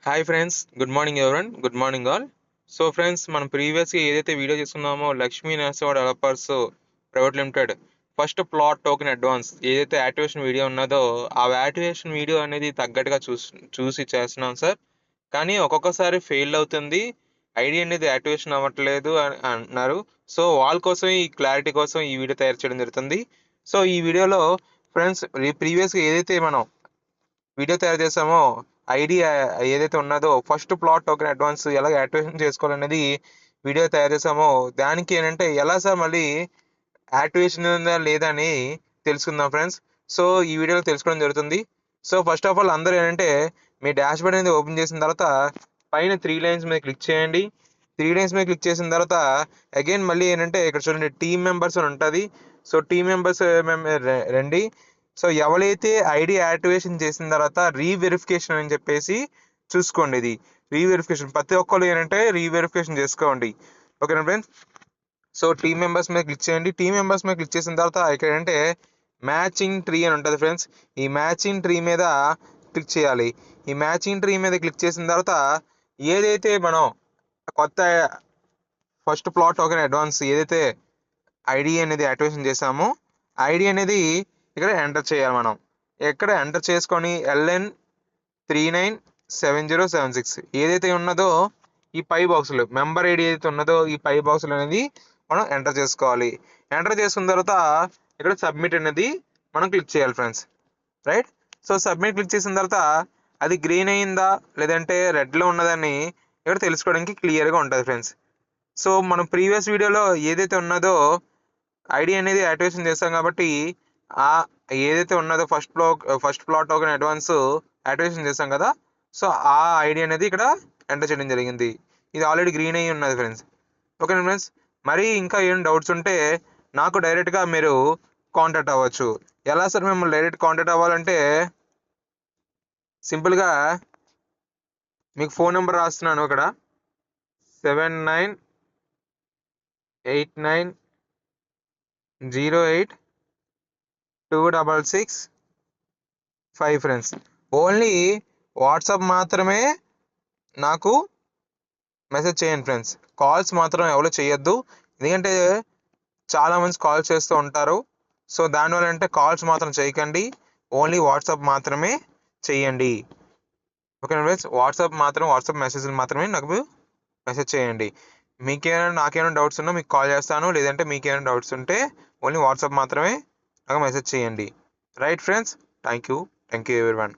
Hi friends, good morning everyone, good morning all. So friends, మనం ప్రీవియస్గా ఏదైతే video చేసుకున్నామో Lakshmi Narasimha developers private limited first plot token advance ఏదైతే activation video ఉన్నదో ఆ యాక్టివేషన్ వీడియో అనేది తగ్గట్టుగా చూసి చేస్తున్నాం సార్. కానీ ఒక్కొక్కసారి ఫెయిల్ అవుతుంది, ఐడి అనేది యాక్టివేషన్ అవ్వట్లేదు అని అంటున్నారు. సో వాళ్ళ కోసం ఈ క్లారిటీ కోసం ఈ వీడియో తయారు చేయడం జరుగుతుంది. సో ఈ వీడియోలో ఫ్రెండ్స్ ప్రీవియస్గా ఏదైతే మనం వీడియో తయారు చేసామో ఐడి ఏదైతే ఉన్నదో ఫస్ట్ ప్లాట్ టోకెన్ అడ్వాన్స్ ఎలా యాక్టివేషన్ చేసుకోవాలనేది వీడియో తయారు చేసామో దానికి ఏంటంటే ఎలా సార్ మళ్ళీ యాక్టివేషన్ ఉందా లేదా అని తెలుసుకుందాం ఫ్రెండ్స్. సో ఈ వీడియోలో తెలుసుకోవడం జరుగుతుంది. సో ఫస్ట్ ఆఫ్ ఆల్ అందరూ ఏంటంటే మీ డాష్ బోర్డ్ అనేది ఓపెన్ చేసిన తర్వాత పైన 3 లైన్స్ మీద క్లిక్ చేయండి. 3 లైన్స్ మీద క్లిక్ చేసిన తర్వాత అగైన్ మళ్ళీ ఏంటంటే ఇక్కడ చూడండి టీమ్ మెంబర్స్ అని ఉంటుంది. సో టీమ్ మెంబర్స్ రండి. సో ఎవరైతే ఐడి యాక్టివేషన్ చేసిన తర్వాత రీవెరిఫికేషన్ అని చెప్పేసి చూసుకోండి. ఇది రీవెరిఫికేషన్ ప్రతి ఒక్కరు ఏంటంటే రీవెరిఫికేషన్ చేసుకోండి. ఓకేనా ఫ్రెండ్స్. సో టీమ్ మెంబర్స్ మీద క్లిక్ చేయండి. టీమ్ మెంబర్స్ మీద క్లిక్ చేసిన తర్వాత ఇక్కడ ఏంటంటే మ్యాచింగ్ ట్రీ అని ఉంటుంది ఫ్రెండ్స్. ఈ మ్యాచింగ్ ట్రీ మీద క్లిక్ చేయాలి. ఈ మ్యాచింగ్ ట్రీ మీద క్లిక్ చేసిన తర్వాత ఏదైతే మనం కొత్త ఫస్ట్ ప్లాట్ టోకెన్ అడ్వాన్స్ ఏదైతే ఐడి అనేది యాక్టివేషన్ చేసామో ఐడి అనేది ఇక్కడ ఎంటర్ చేయాలి. మనం ఎక్కడ ఎంటర్ చేసుకొని LN397076 ఏదైతే ఉన్నదో ఈ పై బాక్సులు మెంబర్ ఐడి ఏదైతే ఉన్నదో ఈ పై బాక్సులు అనేది మనం ఎంటర్ చేసుకోవాలి. ఎంటర్ చేసుకున్న తర్వాత ఇక్కడ సబ్మిట్ అనేది మనం క్లిక్ చేయాలి friends. Right. So submit click చేసిన తర్వాత అది గ్రీన్ అయిందా లేదంటే రెడ్లో ఉన్నదని ఇక్కడ తెలుసుకోవడానికి క్లియర్గా ఉంటుంది ఫ్రెండ్స్. సో మనం ప్రీవియస్ వీడియోలో ఏదైతే ఉన్నదో ఐడి అనేది యాక్టివేషన్ చేస్తాం కాబట్టి ఆ ఏదైతే ఉన్నదో first plot token advance activation చేస్తాం కదా. సో ఆ ఐడి అనేది ఇక్కడ ఎంటర్ చేయడం జరిగింది. ఇది ఆల్రెడీ గ్రీన్ అయ్యి ఉన్నది ఫ్రెండ్స్. ఓకేనా ఫ్రెండ్స్. మరి ఇంకా ఏం డౌట్స్ ఉంటే నాకు డైరెక్ట్గా మీరు కాంటాక్ట్ అవ్వచ్చు. ఎలా సార్ మిమ్మల్ని డైరెక్ట్ కాంటాక్ట్ అవ్వాలంటే సింపుల్గా మీకు ఫోన్ నెంబర్ రాస్తున్నాను ఇక్కడ 7989082665 ఫ్రెండ్స్. ఓన్లీ వాట్సాప్ మాత్రమే నాకు మెసేజ్ చేయండి ఫ్రెండ్స్. కాల్స్ మాత్రం ఎవరు చేయొద్దు, ఎందుకంటే చాలామంది కాల్ చేస్తూ ఉంటారు. సో దానివల్ల అంటే కాల్స్ మాత్రం చేయకండి, ఓన్లీ వాట్సాప్ మాత్రమే చేయండి. ఓకేనా ఫ్రెండ్స్. వాట్సాప్ మెసేజ్లు మాత్రమే నాకు మెసేజ్ చేయండి. నాకేమైనా డౌట్స్ ఉన్నా మీకు కాల్ చేస్తాను, లేదంటే మీకేమైనా డౌట్స్ ఉంటే ఓన్లీ వాట్సాప్ మాత్రమే నాకు మెసేజ్ చేయండి. Right friends. Thank you everyone.